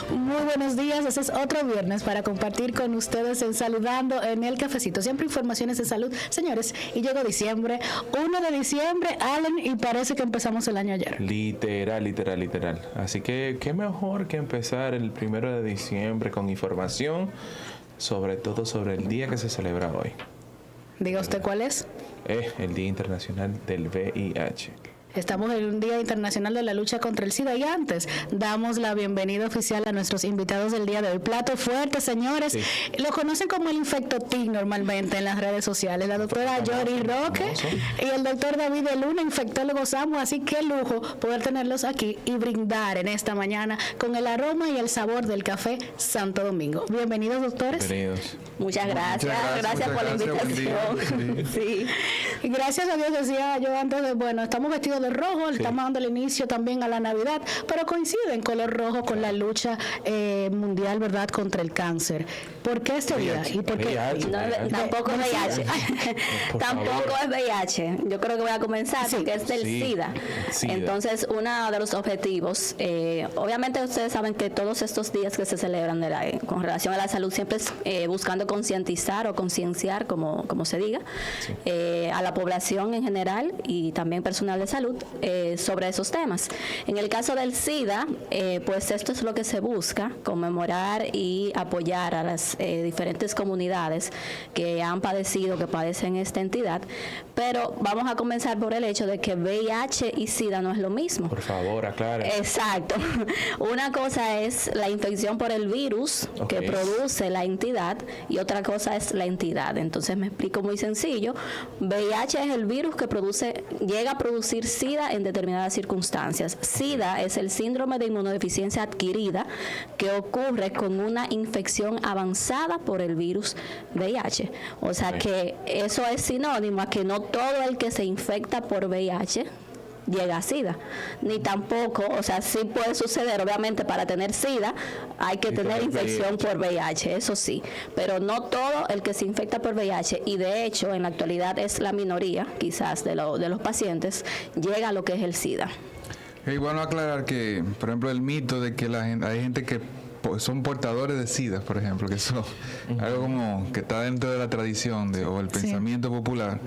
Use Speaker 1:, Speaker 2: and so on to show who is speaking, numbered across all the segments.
Speaker 1: Muy buenos días, este es otro viernes para compartir con ustedes en Saludando en el Cafecito. Siempre informaciones de salud, señores, y llegó diciembre, 1 de diciembre, Allen, y parece que empezamos el año ayer.
Speaker 2: Literal. Así que qué mejor que empezar el 1 de diciembre con información, sobre todo sobre el día que se celebra hoy.
Speaker 1: Diga usted cuál es.
Speaker 2: Es el Día Internacional del VIH.
Speaker 1: Estamos en un Día Internacional de la Lucha contra el SIDA y antes damos la bienvenida oficial a nuestros invitados del día de hoy. Plato fuerte, señores. Sí. Lo conocen como el infectotic normalmente en las redes sociales. La doctora Yori Roque y el doctor David de Luna, infectólogo SAMU. Así que lujo poder tenerlos aquí y brindar en esta mañana con el aroma y el sabor del café Santo Domingo. Bienvenidos, doctores.
Speaker 2: Bienvenidos.
Speaker 1: Muchas gracias. Gracias por la invitación. Sí. Y gracias a Dios, decía yo antes de, estamos vestidos de rojo, sí. Estamos dando el inicio también a la Navidad, pero coincide en color rojo con la lucha mundial, ¿verdad?, contra el cáncer. ¿Por qué este día? ¿Y por qué?
Speaker 3: Tampoco es VIH. Tampoco es VIH. Yo creo que voy a comenzar porque es del SIDA. Entonces, uno de los objetivos, obviamente ustedes saben que todos estos días que se celebran con relación a la salud siempre es buscando concientizar o concienciar, como se diga, a la población en general y también personal de salud sobre esos temas. En el caso del SIDA, pues esto es lo que se busca, conmemorar y apoyar a las diferentes comunidades que han padecido, que padecen esta entidad, pero vamos a comenzar por el hecho de que VIH y SIDA no es lo mismo.
Speaker 2: Por favor, aclare.
Speaker 3: Exacto. Una cosa es la infección por el virus que produce la entidad y otra cosa es la entidad. Entonces me explico muy sencillo. VIH es el virus que llega a producir SIDA en determinadas circunstancias. SIDA es el síndrome de inmunodeficiencia adquirida que ocurre con una infección avanzada por el virus VIH. O sea que eso es sinónimo a que no todo el que se infecta por VIH llega a SIDA, ni tampoco, o sea, sí puede suceder, obviamente para tener SIDA hay que tener infección por VIH, eso sí, pero no todo el que se infecta por VIH, y de hecho en la actualidad es la minoría quizás de los pacientes, llega a lo que es el SIDA.
Speaker 4: Y bueno, aclarar que, por ejemplo, el mito de que hay gente que son portadores de SIDA, por ejemplo, que eso algo como que está dentro de la tradición o el pensamiento popular,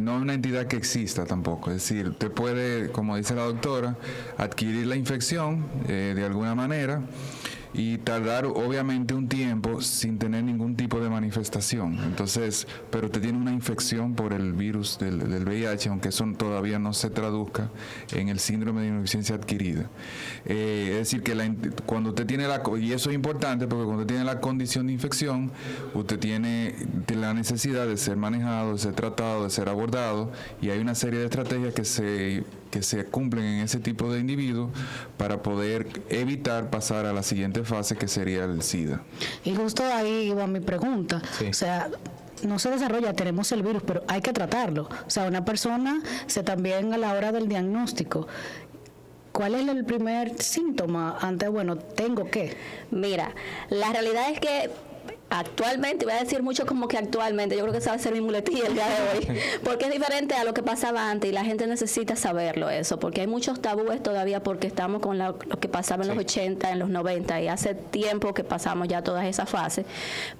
Speaker 4: no es una entidad que exista tampoco. Es decir, usted puede, como dice la doctora, adquirir la infección de alguna manera y tardar obviamente un tiempo sin tener ningún tipo de manifestación. Entonces, pero usted tiene una infección por el virus del VIH, aunque eso todavía no se traduzca en el síndrome de inmunodeficiencia adquirida. Es decir, que cuando usted tiene y eso es importante porque cuando usted tiene la condición de infección, usted tiene la necesidad de ser manejado, de ser tratado, de ser abordado, y hay una serie de estrategias que se cumplen en ese tipo de individuos para poder evitar pasar a la siguiente fase, que sería el SIDA.
Speaker 1: Y justo ahí iba mi pregunta. O sea, no se desarrolla, tenemos el virus, pero hay que tratarlo. O sea, una persona también a la hora del diagnóstico, ¿cuál es el primer síntoma? ¿Tengo qué?
Speaker 3: Mira, la realidad es que actualmente, voy a decir mucho como que actualmente, yo creo que esa va a ser mi muletilla el día de hoy, porque es diferente a lo que pasaba antes y la gente necesita saberlo eso, porque hay muchos tabúes todavía porque estamos con lo que pasaba en los 80, en los 90 y hace tiempo que pasamos ya todas esas fases,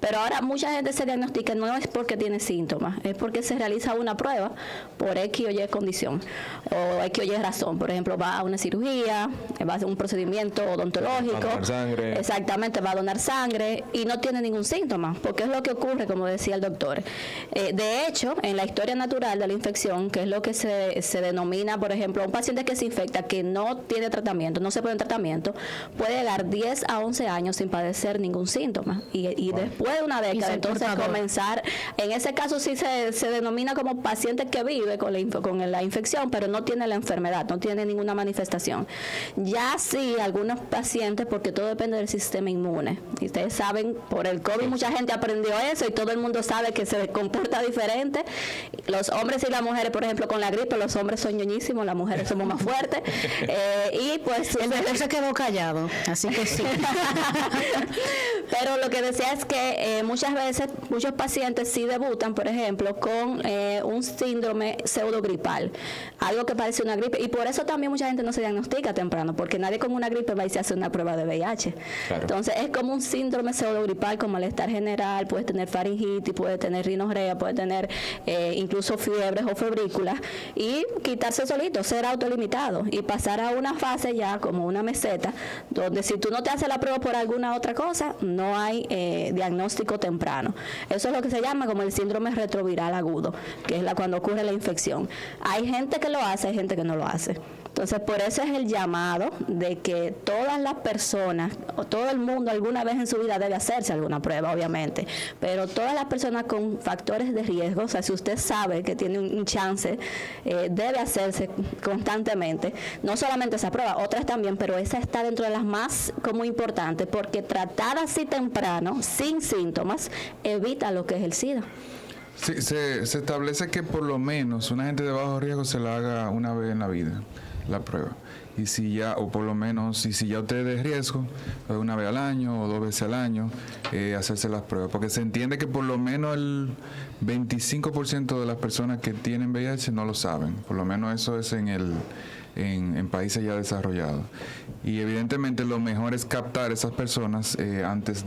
Speaker 3: pero ahora mucha gente se diagnostica, no es porque tiene síntomas, es porque se realiza una prueba por X o Y condición o X o Y razón, por ejemplo va a una cirugía, va a hacer un procedimiento odontológico,
Speaker 2: va a donar sangre.
Speaker 3: Exactamente, va a donar sangre y no tiene ningún síntoma, porque es lo que ocurre, como decía el doctor. De hecho, en la historia natural de la infección, que es lo que se denomina, por ejemplo, un paciente que se infecta, que no tiene tratamiento, no se pone en tratamiento, puede llegar 10 a 11 años sin padecer ningún síntoma. Y después de una década, entonces comenzar, en ese caso sí se denomina como paciente que vive con la infección, pero no tiene la enfermedad, no tiene ninguna manifestación. Ya sí, algunos pacientes, porque todo depende del sistema inmune. Y ustedes saben, por el COVID mucha gente aprendió eso y todo el mundo sabe que se comporta diferente. Los hombres y las mujeres, por ejemplo, con la gripe, los hombres son ñoñísimos, las mujeres somos más fuertes. Y pues...
Speaker 1: El doctor se quedó callado, así que sí.
Speaker 3: Pero lo que decía es que muchas veces, muchos pacientes sí debutan, por ejemplo, con un síndrome pseudogripal, algo que parece una gripe, y por eso también mucha gente no se diagnostica temprano, porque nadie con una gripe va a irse a hacer una prueba de VIH. Claro. Entonces es como un síndrome pseudogripal, como malestar general, puedes tener faringitis, puedes tener rinorrea, puedes tener incluso fiebres o febrículas, y quitarse solito, ser autolimitado, y pasar a una fase ya como una meseta, donde si tú no te haces la prueba por alguna otra cosa, no hay diagnóstico temprano. Eso es lo que se llama como el síndrome retroviral agudo, que es cuando ocurre la infección. Hay gente que lo hace, hay gente que no lo hace. Entonces, por eso es el llamado de que todas las personas, o todo el mundo alguna vez en su vida debe hacerse alguna prueba, obviamente, pero todas las personas con factores de riesgo, o sea, si usted sabe que tiene un chance, debe hacerse constantemente, no solamente esa prueba, otras también, pero esa está dentro de las más como importantes, porque tratar así temprano, sin síntomas, evita lo que es el SIDA.
Speaker 4: Sí, se establece que por lo menos una gente de bajo riesgo se la haga una vez en la vida, la prueba. Y si ya, o por lo menos, y si ya usted es de riesgo, una vez al año o 2 veces al año, hacerse las pruebas. Porque se entiende que por lo menos el 25% de las personas que tienen VIH no lo saben. Por lo menos eso es en países ya desarrollados. Y evidentemente lo mejor es captar esas personas antes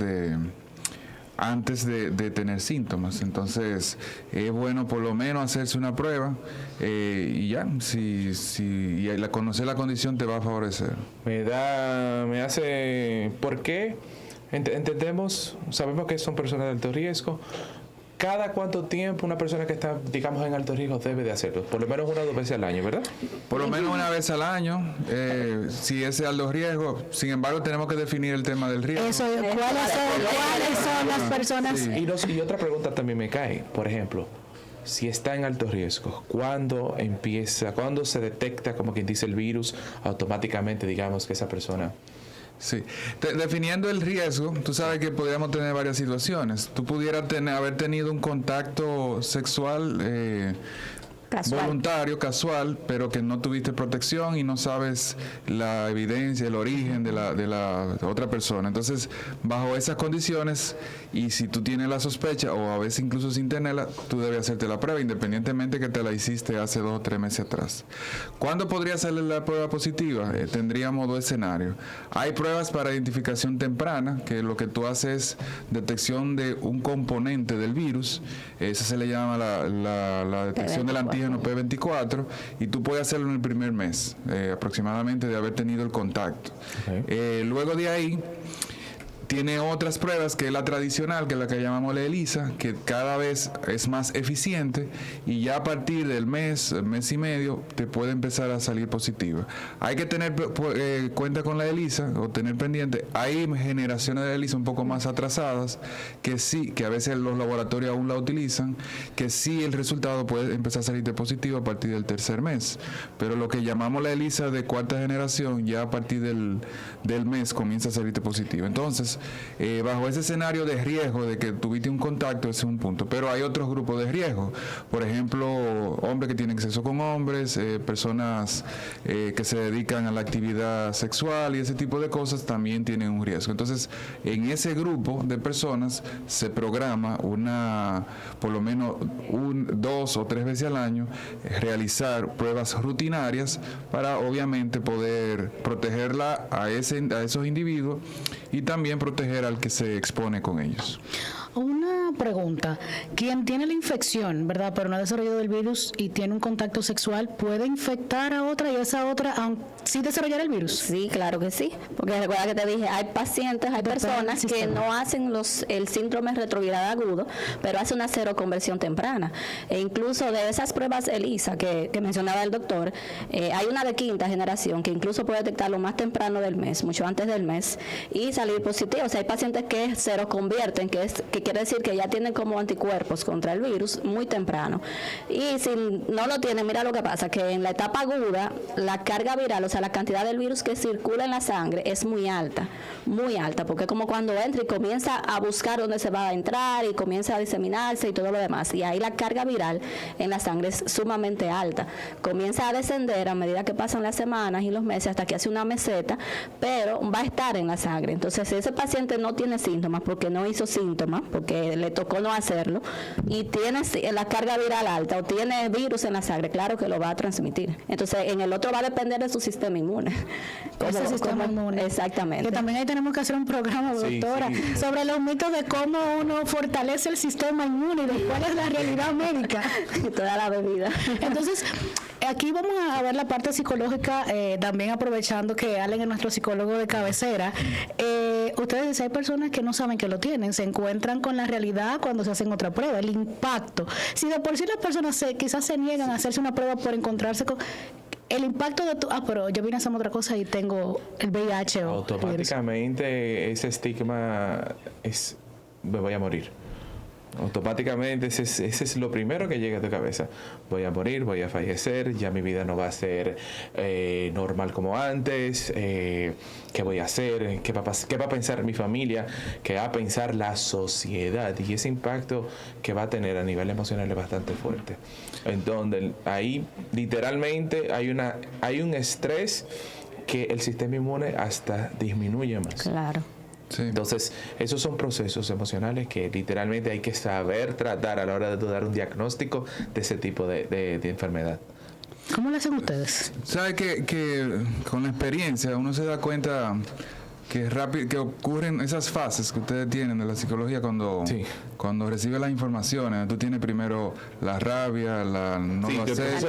Speaker 4: de tener síntomas. Entonces es bueno por lo menos hacerse una prueba y ya, si conocer la condición te va a favorecer.
Speaker 2: ¿Por qué? Entendemos, sabemos que son personas de alto riesgo. ¿Cada cuánto tiempo una persona que está, digamos, en alto riesgo debe de hacerlo? Por lo menos 1 o 2 veces al año, ¿verdad?
Speaker 4: Por lo menos 1 vez al año, si es de alto riesgo. Sin embargo, tenemos que definir el tema del riesgo.
Speaker 1: Eso, ¿cuáles son las personas?
Speaker 2: Sí. Y otra pregunta también me cae, por ejemplo, si está en alto riesgo, ¿cuándo se detecta, como quien dice, el virus, automáticamente, digamos, que esa persona...
Speaker 4: Sí, definiendo el riesgo, tú sabes que podríamos tener varias situaciones. Tú pudieras haber tenido un contacto sexual voluntario, casual, pero que no tuviste protección y no sabes la evidencia, el origen de la otra persona. Entonces, bajo esas condiciones, y si tú tienes la sospecha, o a veces incluso sin tenerla, tú debes hacerte la prueba, independientemente que te la hiciste hace 2 o 3 meses atrás. ¿Cuándo podría salir la prueba positiva? Tendríamos 2 escenarios. Hay pruebas para identificación temprana, que lo que tú haces es detección de un componente del virus. Esa se le llama la detección del antígeno P24, y tú puedes hacerlo en el primer mes aproximadamente de haber tenido el contacto. Okay. Luego de ahí tiene otras pruebas, que es la tradicional, que es la que llamamos la ELISA, que cada vez es más eficiente, y ya a partir del mes y medio, te puede empezar a salir positiva. Hay que tener cuenta con la ELISA, o tener pendiente. Hay generaciones de ELISA un poco más atrasadas, que sí, que a veces los laboratorios aún la utilizan, que sí el resultado puede empezar a salirte positivo a partir del 3er mes. Pero lo que llamamos la ELISA de 4ª generación, ya a partir del mes comienza a salirte positivo. Entonces, bajo ese escenario de riesgo de que tuviste un contacto, ese es un punto. Pero hay otros grupos de riesgo. Por ejemplo, hombres que tienen sexo con hombres, personas que se dedican a la actividad sexual y ese tipo de cosas también tienen un riesgo. Entonces, en ese grupo de personas se programa por lo menos 2 o 3 veces al año, realizar pruebas rutinarias para obviamente poder protegerla a esos individuos y también proteger al que se expone con ellos.
Speaker 1: Una pregunta. Quien tiene la infección, ¿verdad?, pero no ha desarrollado el virus y tiene un contacto sexual, ¿puede infectar a otra y esa otra sin desarrollar el virus?
Speaker 3: Sí, claro que sí. Porque recuerda que te dije, hay pacientes, hay personas que no hacen el síndrome retroviral agudo, pero hacen una seroconversión temprana. E incluso de esas pruebas ELISA que mencionaba el doctor, hay una de 5ª generación que incluso puede detectarlo más temprano del mes, mucho antes del mes, y salir positivo. O sea, hay pacientes que seroconvierten, que quiere decir que ya tienen como anticuerpos contra el virus muy temprano. Y si no lo tienen, mira lo que pasa, que en la etapa aguda, la carga viral, o sea, la cantidad del virus que circula en la sangre es muy alta, porque es como cuando entra y comienza a buscar dónde se va a entrar y comienza a diseminarse y todo lo demás. Y ahí la carga viral en la sangre es sumamente alta. Comienza a descender a medida que pasan las semanas y los meses hasta que hace una meseta, pero va a estar en la sangre. Entonces, si ese paciente no tiene síntomas porque no hizo síntomas, porque le tocó no hacerlo, y tiene la carga viral alta o tiene virus en la sangre, claro que lo va a transmitir. Entonces, en el otro va a depender de su sistema inmune.
Speaker 1: Ese sistema inmune.
Speaker 3: Exactamente.
Speaker 1: Que también ahí tenemos que hacer un programa, doctora, sobre los mitos de cómo uno fortalece el sistema inmune y de cuál es la realidad médica.
Speaker 3: Toda la bebida.
Speaker 1: Entonces, aquí vamos a ver la parte psicológica, también aprovechando que Allen es nuestro psicólogo de cabecera. Ustedes dicen, hay personas que no saben que lo tienen, se encuentran con la realidad cuando se hacen otra prueba, el impacto. Si de por sí las personas quizás se niegan a hacerse una prueba por encontrarse con... El impacto de pero yo vine a hacer otra cosa y tengo el VIH o
Speaker 2: automáticamente ese estigma es, me voy a morir. Automáticamente ese es lo primero que llega a tu cabeza. Voy a morir, voy a fallecer, ya mi vida no va a ser normal como antes. ¿Qué voy a hacer? ¿Qué va a pensar mi familia? ¿Qué va a pensar la sociedad? Y ese impacto que va a tener a nivel emocional es bastante fuerte. Entonces, ahí literalmente hay un estrés que el sistema inmune hasta disminuye más.
Speaker 3: Claro.
Speaker 4: Sí.
Speaker 2: Entonces, esos son procesos emocionales que literalmente hay que saber tratar a la hora de dar un diagnóstico de ese tipo de enfermedad.
Speaker 1: ¿Cómo lo hacen ustedes?
Speaker 4: ¿Sabe que con la experiencia uno se da cuenta que ocurren esas fases que ustedes tienen de la psicología cuando recibe las informaciones? Tú tienes primero la rabia, la no lo hacer,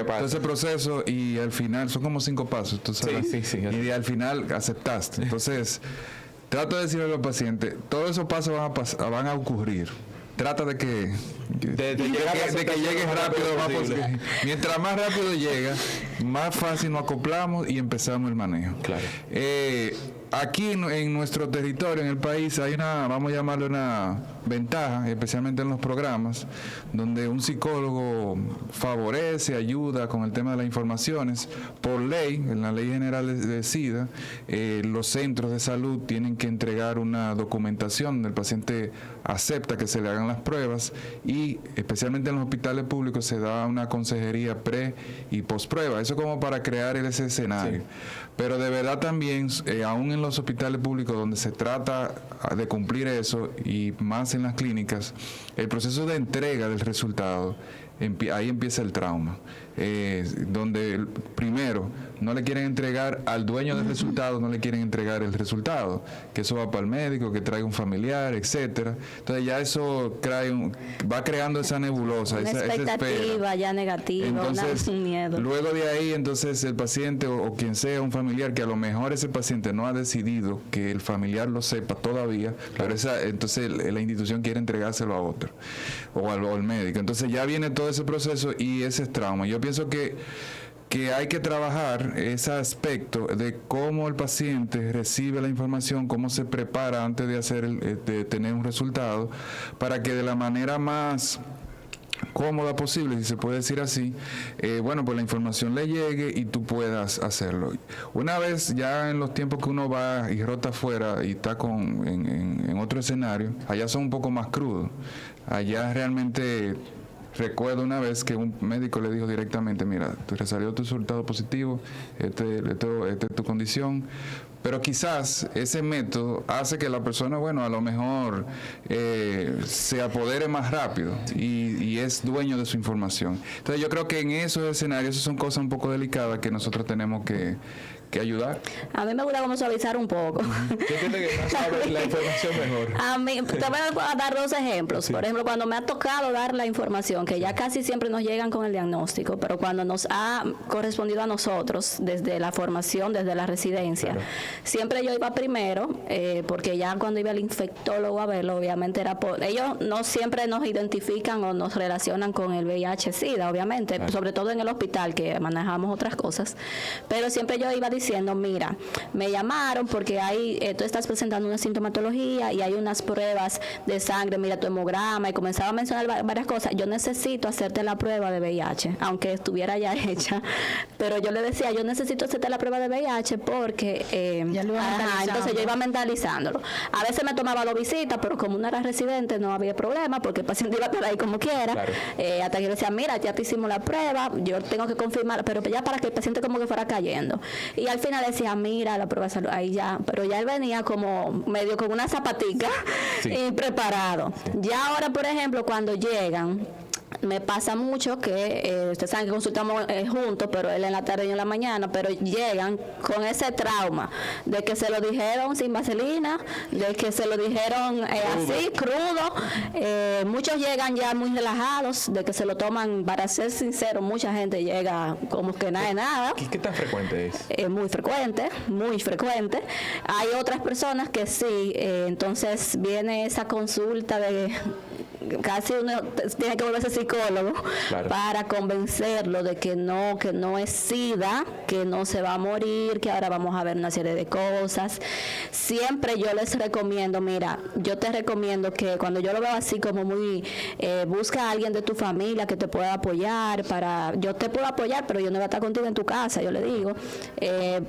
Speaker 4: todo ese proceso, y al final son como 5 pasos, ¿tú sabes?
Speaker 2: Sí.
Speaker 4: Y al final aceptaste. Entonces, trato de decirle a los pacientes, todos esos pasos van a ocurrir. Trata de que llegue rápido. Mientras más rápido llega, más fácil nos acoplamos y empezamos el manejo.
Speaker 2: Claro.
Speaker 4: Aquí en nuestro territorio, en el país, hay vamos a llamarle una ventaja, especialmente en los programas, donde un psicólogo favorece, ayuda con el tema de las informaciones. Por ley, en la Ley General de SIDA, los centros de salud tienen que entregar una documentación donde el paciente acepta que se le hagan las pruebas, y especialmente en los hospitales públicos se da una consejería pre y posprueba. Eso como para crear ese escenario. Sí. Pero de verdad también, aún en los hospitales públicos donde se trata de cumplir eso, y más en las clínicas, el proceso de entrega del resultado, ahí empieza el trauma. Donde primero no le quieren entregar al dueño del resultado, no le quieren entregar el resultado, que eso va para el médico, que traiga un familiar, etcétera. Entonces ya eso va creando esa nebulosa,
Speaker 3: una
Speaker 4: esa
Speaker 3: expectativa ya negativa.
Speaker 4: Entonces,
Speaker 3: un miedo.
Speaker 4: Luego de ahí, entonces el paciente o quien sea un familiar, que a lo mejor ese paciente no ha decidido que el familiar lo sepa todavía, pero entonces la institución quiere entregárselo a otro o al médico. Entonces ya viene todo ese proceso y ese es trauma. Yo pienso que hay que trabajar ese aspecto de cómo el paciente recibe la información, cómo se prepara antes de tener un resultado, para que de la manera más cómoda posible, si se puede decir así, pues la información le llegue y tú puedas hacerlo. Una vez ya en los tiempos que uno va y rota afuera y está en otro escenario, allá son un poco más crudos. Allá realmente... Recuerdo una vez que un médico le dijo directamente, mira, te salió tu resultado positivo, esta es tu condición, pero quizás ese método hace que la persona, a lo mejor se apodere más rápido y es dueño de su información. Entonces yo creo que en esos escenarios, esas son cosas un poco delicadas que nosotros tenemos que ayudar.
Speaker 3: A mí me gusta como suavizar un poco.
Speaker 2: Yo entiendo que más sabes la información mejor.
Speaker 3: A mí, te voy a dar 2 ejemplos. Sí. Por ejemplo, cuando me ha tocado dar la información, que ya casi siempre nos llegan con el diagnóstico, pero cuando nos ha correspondido a nosotros, desde la formación, desde la residencia, claro, siempre yo iba primero, porque ya cuando iba el infectólogo a verlo, obviamente era ellos no siempre nos identifican o nos relacionan con el VIH-Sida, obviamente, claro, sobre todo en el hospital, que manejamos otras cosas, pero siempre yo iba diciendo, mira, me llamaron porque tú estás presentando una sintomatología y hay unas pruebas de sangre, mira tu hemograma, y comenzaba a mencionar varias cosas. Yo necesito hacerte la prueba de VIH, aunque estuviera ya hecha, pero yo le decía, yo necesito hacerte la prueba de VIH porque entonces yo iba mentalizándolo. A veces me tomaba 2 visitas, pero como una era residente no había problema porque el paciente iba a estar ahí como quiera. Claro. Hasta que yo decía, mira, ya te hicimos la prueba, yo tengo que confirmar, pero ya para que el paciente como que fuera cayendo. Y al final decía, mira, la prueba de salud, ahí ya, pero ya él venía como medio con una zapatica y preparado. Sí. Ya ahora, por ejemplo, cuando llegan, me pasa mucho que ustedes saben que consultamos juntos, pero él en la tarde y en la mañana, pero llegan con ese trauma de que se lo dijeron sin vaselina, de que se lo dijeron así, crudo. Muchos llegan ya muy relajados, de que se lo toman, para ser sincero, mucha gente llega como que nada de nada.
Speaker 2: ¿Qué tan frecuente es?
Speaker 3: Muy frecuente, muy frecuente. Hay otras personas que sí, entonces viene esa consulta de casi uno tiene que volverse psicólogo para convencerlo de que no es SIDA, que no se va a morir, que ahora vamos a ver una serie de cosas. Siempre yo les recomiendo, mira, yo te recomiendo que cuando yo lo veo así como muy, busca a alguien de tu familia que te pueda apoyar, yo te puedo apoyar, pero yo no voy a estar contigo en tu casa, yo le digo,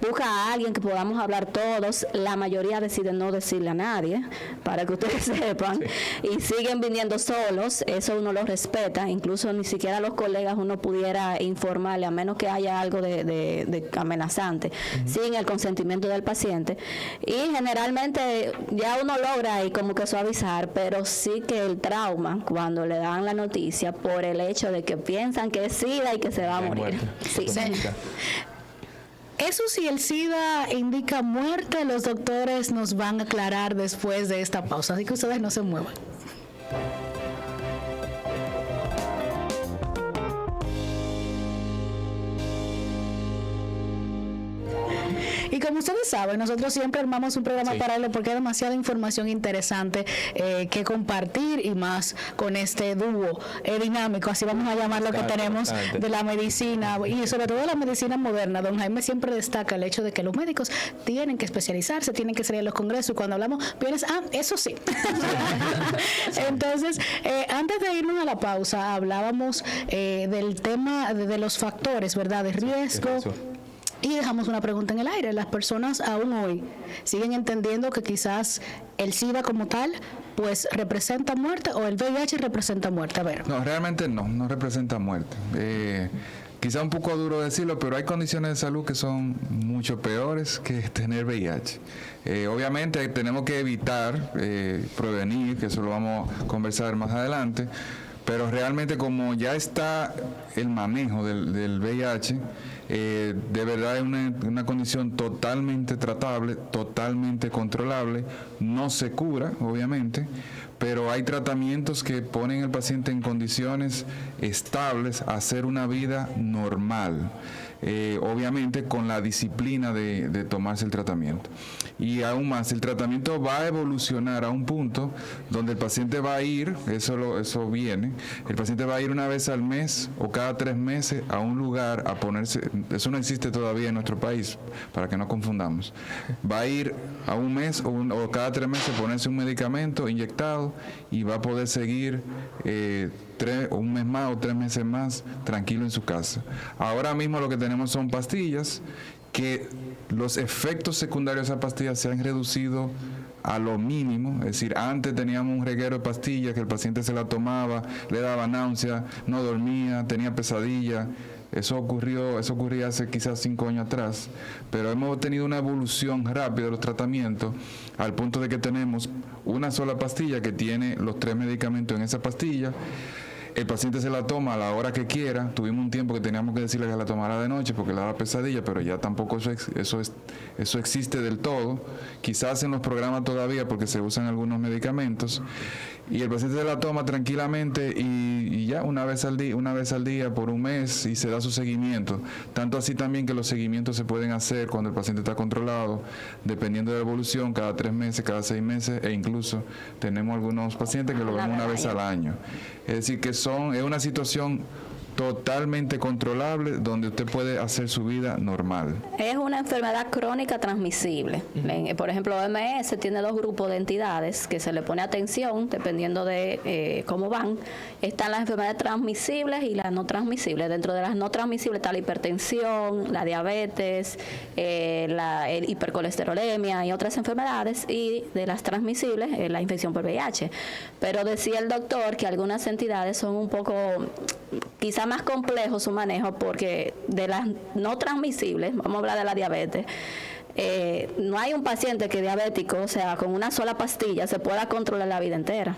Speaker 3: busca a alguien que podamos hablar todos. La mayoría deciden no decirle a nadie, para que ustedes sepan, y siguen viniendo solos, eso uno lo respeta, incluso ni siquiera a los colegas uno pudiera informarle, a menos que haya algo de amenazante, sin el consentimiento del paciente. Y generalmente ya uno logra ahí como que suavizar, pero sí que el trauma, cuando le dan la noticia, por el hecho de que piensan que es SIDA y que se va a morir. Sí.
Speaker 1: Eso si el SIDA indica muerte, los doctores nos van a aclarar después de esta pausa, así que ustedes no se muevan. Y como ustedes saben, nosotros siempre armamos un programa paralelo porque hay demasiada información interesante que compartir, y más con este dúo dinámico, así vamos a llamar lo que tenemos de la medicina, y sobre todo de la medicina moderna. Don Jaime siempre destaca el hecho de que los médicos tienen que especializarse, tienen que salir a los congresos, y cuando hablamos, vienes, eso sí. Entonces, antes de irnos a la pausa, hablábamos del tema de los factores, ¿verdad?, de riesgo. Y dejamos una pregunta en el aire. ¿Las personas aún hoy siguen entendiendo que quizás el SIDA como tal pues representa muerte, o el VIH representa muerte? A ver.
Speaker 4: No, realmente no representa muerte. Quizá un poco duro decirlo, pero hay condiciones de salud que son mucho peores que tener VIH. Obviamente tenemos que evitar, prevenir, que eso lo vamos a conversar más adelante, pero realmente como ya está el manejo del VIH, de verdad es una condición totalmente tratable, totalmente controlable, no se cura, obviamente, pero hay tratamientos que ponen al paciente en condiciones estables a hacer una vida normal. Obviamente con la disciplina de tomarse el tratamiento. Y aún más, el tratamiento va a evolucionar a un punto donde el paciente va a ir, eso viene, el paciente va a ir una vez al mes o cada 3 meses a un lugar a ponerse, eso no existe todavía en nuestro país, para que no confundamos, va a ir a un mes o cada 3 meses a ponerse un medicamento inyectado y va a poder seguir un mes más o 3 meses más tranquilo en su casa. Ahora mismo lo que tenemos son pastillas, que los efectos secundarios de esas pastillas se han reducido a lo mínimo. Es decir, antes teníamos un reguero de pastillas que el paciente se la tomaba, le daba náusea, no dormía, tenía pesadilla. Eso ocurría hace quizás 5 años atrás, pero hemos tenido una evolución rápida de los tratamientos al punto de que tenemos una sola pastilla que tiene los 3 medicamentos en esa pastilla. El paciente se la toma a la hora que quiera. Tuvimos un tiempo que teníamos que decirle que la tomara de noche porque le daba pesadilla, pero ya tampoco eso existe del todo. Quizás en los programas todavía porque se usan algunos medicamentos. Y el paciente se la toma tranquilamente y ya una vez al día por un mes, y se da su seguimiento. Tanto así también que los seguimientos se pueden hacer cuando el paciente está controlado, dependiendo de la evolución, cada 3 meses, cada 6 meses, e incluso tenemos algunos pacientes que lo vemos una vez al año. Es decir, que es una situación totalmente controlable, donde usted puede hacer su vida normal.
Speaker 3: Es una enfermedad crónica transmisible. Por ejemplo, OMS tiene 2 grupos de entidades que se le pone atención dependiendo de cómo van. Están las enfermedades transmisibles y las no transmisibles. Dentro de las no transmisibles está la hipertensión, la diabetes, el hipercolesterolemia y otras enfermedades, y de las transmisibles, la infección por VIH. Pero decía el doctor que algunas entidades son un poco, quizá más complejo su manejo, porque de las no transmisibles, vamos a hablar de la diabetes, no hay un paciente que diabético, o sea, con una sola pastilla se pueda controlar la vida entera,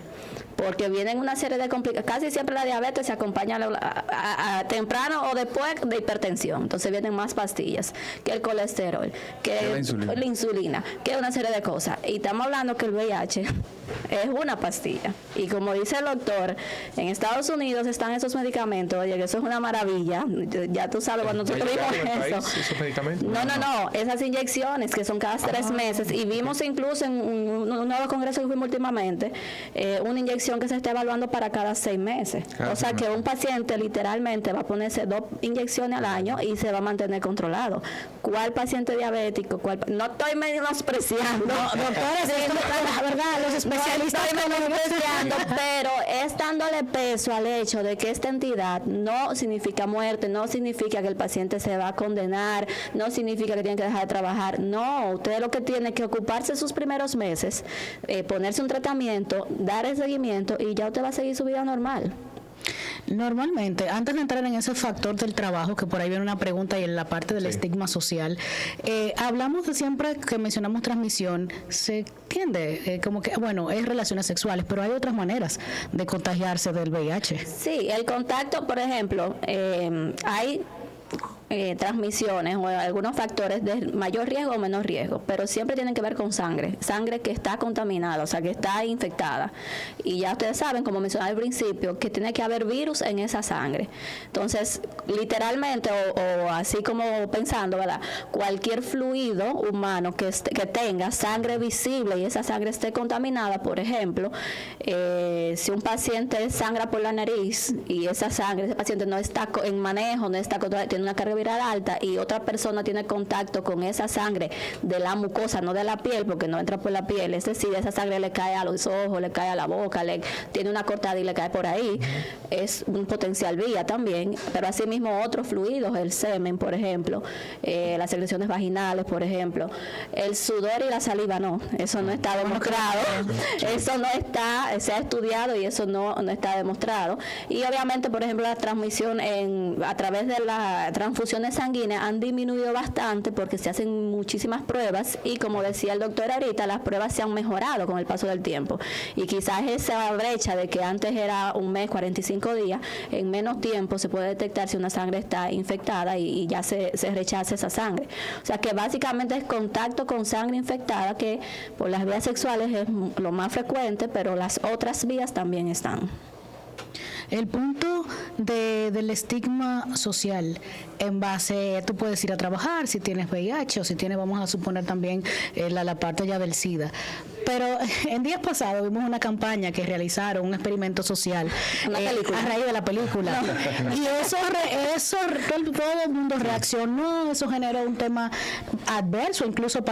Speaker 3: porque vienen una serie de complicaciones. Casi siempre la diabetes se acompaña a temprano o después de hipertensión, entonces vienen más pastillas, que el colesterol, que la insulina, que una serie de cosas. Y estamos hablando que el VIH es una pastilla, y como dice el doctor, en Estados Unidos están esos medicamentos, oye, que eso es una maravilla, ya tú sabes cuando nosotros vimos eso.
Speaker 2: ¿Esos medicamentos?
Speaker 3: No, esas inyecciones que son cada 3 meses, y vimos incluso en un nuevo congreso que fuimos últimamente, una inyección que se está evaluando para cada 6 meses. O sea que un paciente literalmente va a ponerse 2 inyecciones al año y se va a mantener controlado. ¿Cuál paciente diabético? No estoy menospreciando. No, doctora,
Speaker 1: la verdad, los especialistas
Speaker 3: estoy menospreciando, pero es dándole peso al hecho de que esta entidad no significa muerte, no significa que el paciente se va a condenar, no significa que tiene que dejar de trabajar. No, usted lo que tiene que ocuparse sus primeros meses, ponerse un tratamiento, dar el seguimiento, y ya usted va a seguir su vida normal.
Speaker 1: Normalmente, antes de entrar en ese factor del trabajo, que por ahí viene una pregunta y en la parte del estigma social, hablamos de siempre que mencionamos transmisión, se entiende como que, bueno, es relaciones sexuales, pero hay otras maneras de contagiarse del VIH.
Speaker 3: Sí, el contacto, por ejemplo, hay transmisiones o algunos factores de mayor riesgo o menor riesgo, pero siempre tienen que ver con sangre que está contaminada, o sea, que está infectada. Y ya ustedes saben, como mencionaba al principio, que tiene que haber virus en esa sangre. Entonces, literalmente, o así como pensando, ¿verdad? Cualquier fluido humano que tenga sangre visible y esa sangre esté contaminada, por ejemplo, si un paciente sangra por la nariz y esa sangre, ese paciente no está en manejo, no está controlado, tiene una carga viral alta, y otra persona tiene contacto con esa sangre de la mucosa, no de la piel, porque no entra por la piel, es decir, esa sangre le cae a los ojos, le cae a la boca, tiene una cortada y le cae por ahí, es un potencial vía también. Pero asimismo otros fluidos, el semen, por ejemplo, las secreciones vaginales, por ejemplo, el sudor y la saliva, no, eso no está demostrado, eso no está, se ha estudiado y eso no está demostrado. Y obviamente, por ejemplo, la transmisión a través de las transfusiones sanguíneas han disminuido bastante, porque se hacen muchísimas pruebas, y como decía el doctor ahorita, las pruebas se han mejorado con el paso del tiempo, y quizás esa brecha de que antes era un mes, 45 días, en menos tiempo se puede detectar si una sangre está infectada y ya se rechaza esa sangre. O sea que básicamente es contacto con sangre infectada, que por las vías sexuales es lo más frecuente, pero las otras vías también están.
Speaker 1: El punto del estigma social, en base, tú puedes ir a trabajar si tienes VIH o si tienes, vamos a suponer también la parte ya del SIDA. Pero en días pasados vimos una campaña que realizaron, un experimento social a raíz de la película. No. Y eso todo el mundo reaccionó, eso generó un tema adverso, incluso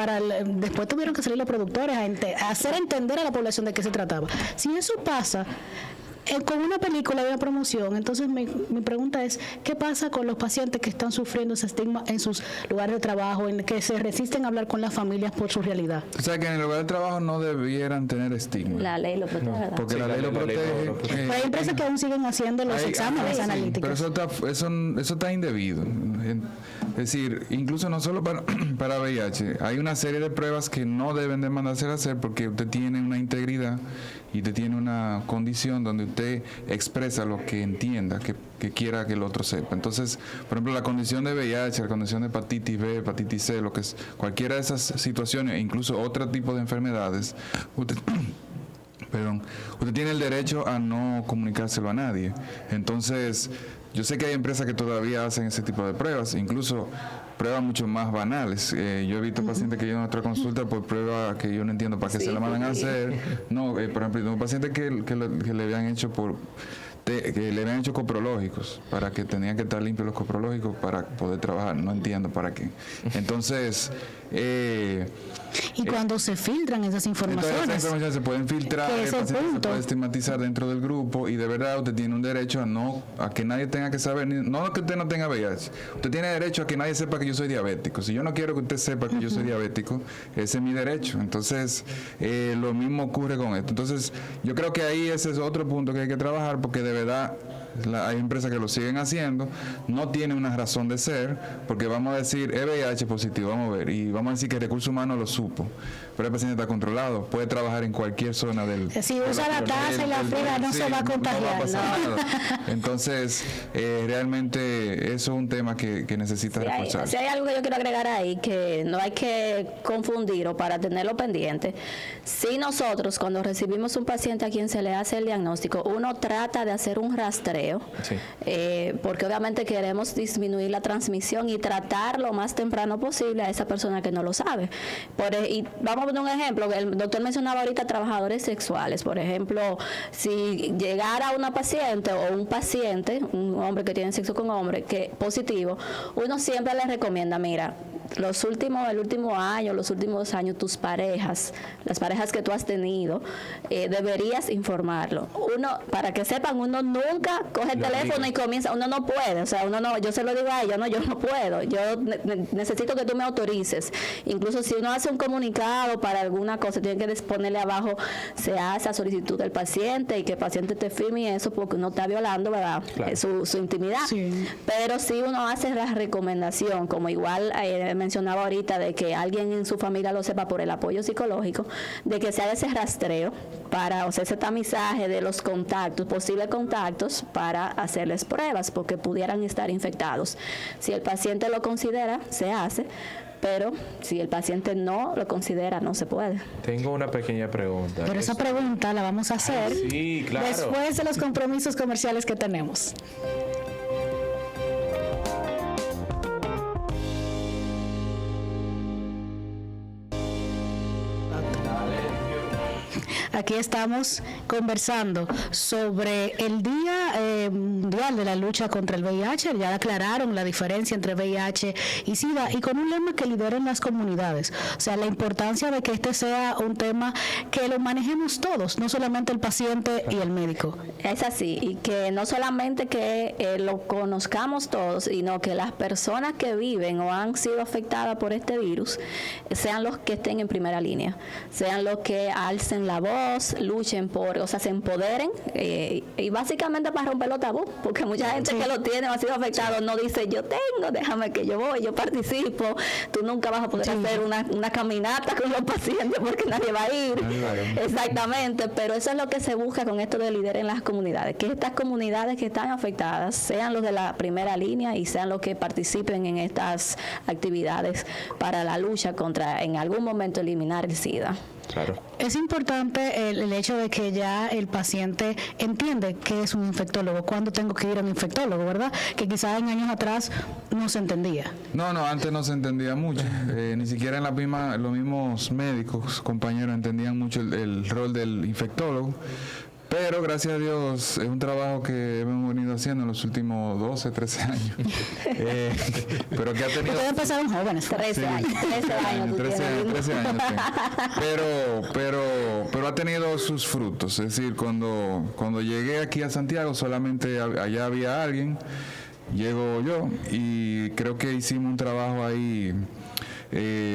Speaker 1: después tuvieron que salir los productores a hacer entender a la población de qué se trataba. Si eso pasa con una película de una promoción, entonces mi pregunta es, ¿qué pasa con los pacientes que están sufriendo ese estigma en sus lugares de trabajo, en que se resisten a hablar con las familias por su realidad?
Speaker 4: O sea, que en el lugar de trabajo no debieran tener estigma.
Speaker 3: La ley lo protege, ¿verdad?
Speaker 4: Porque sí, la ley lo protege.
Speaker 1: Pero hay empresas que aún siguen haciendo los exámenes analíticos.
Speaker 4: Pero eso está indebido. Es decir, incluso no solo para VIH, hay una serie de pruebas que no deben de mandarse a hacer, porque usted tiene una integridad y usted tiene una condición donde usted expresa lo que entienda, que quiera que el otro sepa. Entonces, por ejemplo, la condición de VIH, la condición de hepatitis B, hepatitis C, lo que es cualquiera de esas situaciones, e incluso otro tipo de enfermedades, usted tiene el derecho a no comunicárselo a nadie. Entonces, yo sé que hay empresas que todavía hacen ese tipo de pruebas, incluso pruebas mucho más banales. Yo he visto pacientes que llegan a otra consulta por pruebas que yo no entiendo para qué se la mandan a hacer. No, por ejemplo, un paciente que le habían hecho por que le habían hecho coprológicos, para que tenían que estar limpios los coprológicos para poder trabajar. No entiendo para qué. Entonces,
Speaker 1: y cuando se filtran esas informaciones,
Speaker 4: entonces esas informaciones se pueden filtrar, el paciente se puede estigmatizar dentro del grupo, y de verdad usted tiene un derecho a que nadie tenga que saber, no que usted no tenga VIH, usted tiene derecho a que nadie sepa que yo soy diabético. Si yo no quiero que usted sepa que yo soy diabético, ese es mi derecho. Entonces, lo mismo ocurre con esto. Entonces, yo creo que ahí ese es otro punto que hay que trabajar, porque de verdad hay empresas que lo siguen haciendo, no tiene una razón de ser, porque vamos a decir, es VIH positivo, vamos a ver, y vamos a decir que el recurso humano lo supo, pero el paciente está controlado, puede trabajar en cualquier zona del...
Speaker 1: Si usa la taza y la friega, no se va a contagiar.
Speaker 4: No va a pasar nada. Entonces, realmente eso es un tema que necesita reforzar.
Speaker 3: Si hay algo que yo quiero agregar ahí, que no hay que confundir o para tenerlo pendiente, si nosotros cuando recibimos un paciente a quien se le hace el diagnóstico, uno trata de hacer un rastreo,
Speaker 2: Sí.
Speaker 3: Porque obviamente queremos disminuir la transmisión y tratar lo más temprano posible a esa persona que no lo sabe. Y vamos a poner un ejemplo, el doctor mencionaba ahorita trabajadores sexuales. Por ejemplo, si llegara una paciente o un paciente, un hombre que tiene sexo con hombre, que positivo, uno siempre le recomienda, mira, el último año, los últimos 2 años, tus parejas, las parejas que tú has tenido, deberías informarlo. Uno, para que sepan, uno nunca coge el teléfono y comienza, uno no puede, o sea, uno no, yo se lo digo a ella, no, yo no puedo, yo necesito que tú me autorices. Incluso si uno hace un comunicado para alguna cosa, tiene que ponerle abajo, se hace a solicitud del paciente y que el paciente te firme y eso, porque uno está violando, ¿verdad?
Speaker 2: Claro.
Speaker 3: Su intimidad.
Speaker 1: Sí.
Speaker 3: Pero si uno hace la recomendación, como igual mencionaba ahorita, de que alguien en su familia lo sepa por el apoyo psicológico, de que se haga ese rastreo para hacer ese tamizaje de los contactos, posibles contactos, para hacerles pruebas, porque pudieran estar infectados. Si el paciente lo considera, se hace, pero si el paciente no lo considera, no se puede.
Speaker 2: Tengo una pequeña pregunta.
Speaker 1: Pero esa pregunta la vamos a hacer
Speaker 2: sí, claro.
Speaker 1: después de los compromisos comerciales que tenemos. Aquí estamos conversando sobre el Día Mundial de la Lucha contra el VIH. Ya aclararon la diferencia entre VIH y SIDA, y con un lema que lideren las comunidades. O sea, la importancia de que este sea un tema que lo manejemos todos, no solamente el paciente y el médico.
Speaker 3: Es así, y que no solamente que lo conozcamos todos, sino que las personas que viven o han sido afectadas por este virus sean los que estén en primera línea, sean los que alcen la voz, luchen o sea, se empoderen, y básicamente para romper los tabú, porque mucha gente que lo tiene o ha sido afectado no dice, yo tengo, déjame que yo voy, yo participo. Tú nunca vas a poder hacer una caminata con los pacientes porque nadie va a ir. Exactamente, pero eso es lo que se busca con esto de liderar en las comunidades, que estas comunidades que están afectadas sean los de la primera línea y sean los que participen en estas actividades para la lucha contra, en algún momento, eliminar el SIDA.
Speaker 2: Claro.
Speaker 1: Es importante el hecho de que ya el paciente entiende qué es un infectólogo, cuándo tengo que ir a un infectólogo, ¿verdad? Que quizás en años atrás no se entendía.
Speaker 4: No, antes no se entendía mucho. Ni siquiera en los mismos médicos, compañeros, entendían mucho el rol del infectólogo. Pero gracias a Dios es un trabajo que hemos venido haciendo en los últimos 12, 13 años. Pero que ha tenido...
Speaker 1: Ustedes empezaron jóvenes.
Speaker 3: 13 años.
Speaker 4: 13 años. Pero ha tenido sus frutos. Es decir, cuando llegué aquí a Santiago, solamente allá había alguien, llego yo, y creo que hicimos un trabajo ahí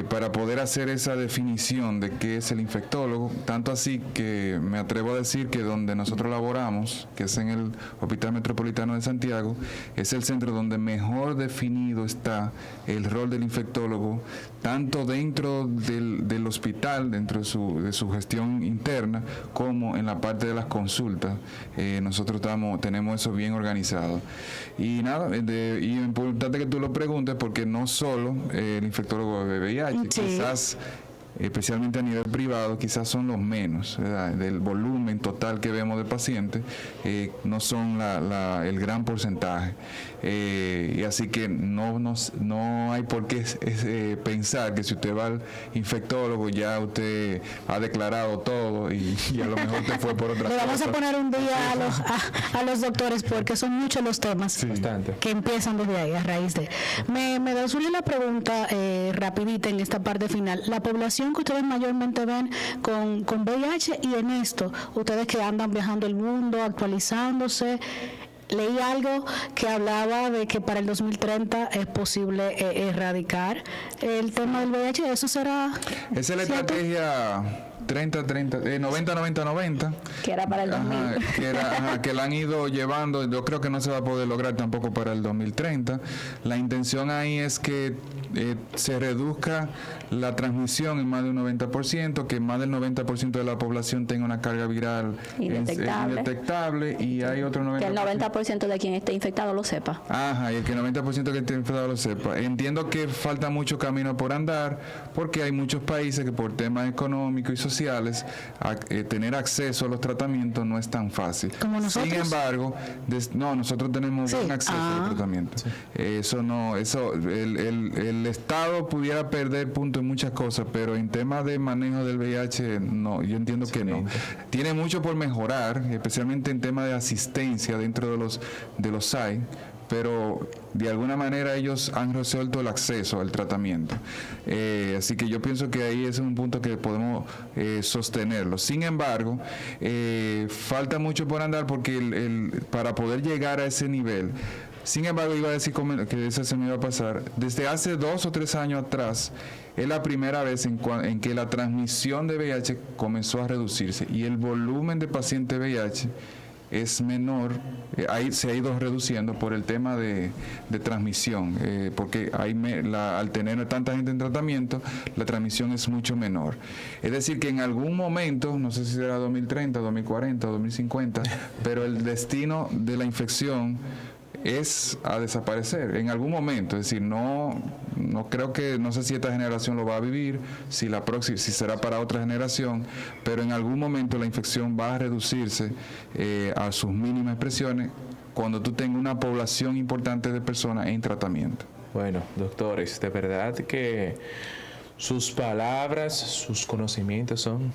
Speaker 4: para poder hacer esa definición de qué es el infectólogo, tanto así que me atrevo a decir que donde nosotros laboramos, que es en el Hospital Metropolitano de Santiago, es el centro donde mejor definido está el rol del infectólogo, tanto dentro del hospital, dentro de su gestión interna, como en la parte de las consultas. Nosotros tenemos eso bien organizado. Y nada, y es importante que tú lo preguntes, porque no solo el infectólogo de VIH,
Speaker 1: Sí.
Speaker 4: quizás especialmente a nivel privado, quizás son los menos, ¿verdad? Del volumen total que vemos de pacientes, no son el gran porcentaje. Y así que no hay por qué pensar que si usted va al infectólogo ya usted ha declarado todo y a lo mejor te fue por otra cosa.
Speaker 1: Le vamos a poner un día a los doctores porque son muchos los temas que empiezan desde ahí, a raíz de... Me da la pregunta rapidita en esta parte final. La población que ustedes mayormente ven con VIH, y en esto, ustedes que andan viajando el mundo, actualizándose, leí algo que hablaba de que para el 2030 es posible erradicar el tema del VIH. ¿Eso será
Speaker 4: Esa es la
Speaker 1: cierto?
Speaker 4: Estrategia 90-90-90.
Speaker 3: Que era para el 2000.
Speaker 4: Que la han ido llevando. Yo creo que no se va a poder lograr tampoco para el 2030. La intención ahí es que se reduzca la transmisión en más de un 90%, que más del 90% de la población tenga una carga viral indetectable, y hay otro 90%.
Speaker 3: Que el 90% de quien esté infectado lo sepa.
Speaker 4: Y el que el 90% que esté infectado lo sepa. Entiendo que falta mucho camino por andar, porque hay muchos países que por temas económicos y sociales, tener acceso a los tratamientos no es tan fácil.
Speaker 1: ¿Como nosotros?
Speaker 4: Sin embargo, nosotros tenemos buen acceso a los tratamientos. El Estado pudiera perder punto en muchas cosas, pero en temas de manejo del VIH, no, yo entiendo que no. Tiene mucho por mejorar, especialmente en temas de asistencia dentro de los SAI, pero de alguna manera ellos han resuelto el acceso al tratamiento. Así que yo pienso que ahí es un punto que podemos sostenerlo. Sin embargo, falta mucho por andar porque para poder llegar a ese nivel. Sin embargo, iba a decir que eso se me iba a pasar. Desde hace 2 o 3 años atrás, es la primera vez en que la transmisión de VIH comenzó a reducirse y el volumen de pacientes VIH es menor, ahí se ha ido reduciendo por el tema de transmisión, porque al tener tanta gente en tratamiento, la transmisión es mucho menor. Es decir, que en algún momento, no sé si será 2030, 2040, 2050, pero el destino de la infección es a desaparecer en algún momento. Es decir, no creo que, no sé si esta generación lo va a vivir, si será para otra generación, pero en algún momento la infección va a reducirse a sus mínimas expresiones cuando tú tengas una población importante de personas en tratamiento.
Speaker 2: Bueno, doctores, de verdad que sus palabras, sus conocimientos son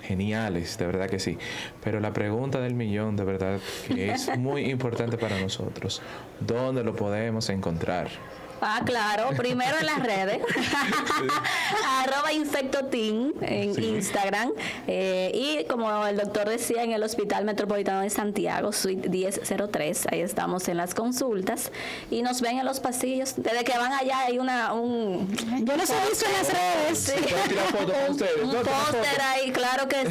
Speaker 2: geniales, de verdad que sí. Pero la pregunta del millón, de verdad que es muy importante para nosotros. ¿Dónde lo podemos encontrar?
Speaker 3: Claro, primero en las redes, @infectoteam en Instagram, y como el doctor decía, en el Hospital Metropolitano de Santiago, suite 1003, ahí estamos en las consultas, y nos ven en los pasillos. Desde que van allá hay
Speaker 1: yo los he visto en las redes.
Speaker 3: Sí.
Speaker 2: Un
Speaker 3: póster ahí, claro que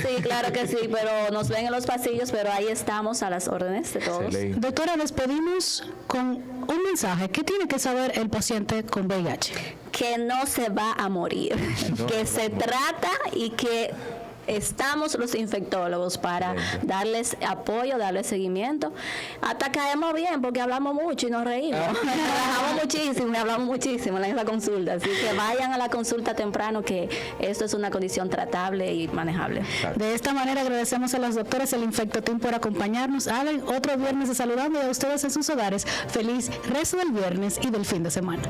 Speaker 3: sí, pero nos ven en los pasillos, pero ahí estamos a las órdenes de todos.
Speaker 2: Excelente.
Speaker 1: Doctora, despedimos con un mensaje. ¿Qué tiene que saber el paciente con VIH?
Speaker 3: Que no se va a morir, que se trata y que estamos los infectólogos para darles apoyo, darles seguimiento. Hasta caemos bien porque hablamos mucho y nos reímos. Trabajamos muchísimo y hablamos muchísimo en esa consulta. Así que vayan a la consulta temprano, que esto es una condición tratable y manejable.
Speaker 1: De esta manera agradecemos a las doctoras del Infectoteam por acompañarnos. Allen, otro viernes de saludando a ustedes en sus hogares. Feliz resto del viernes y del fin de semana.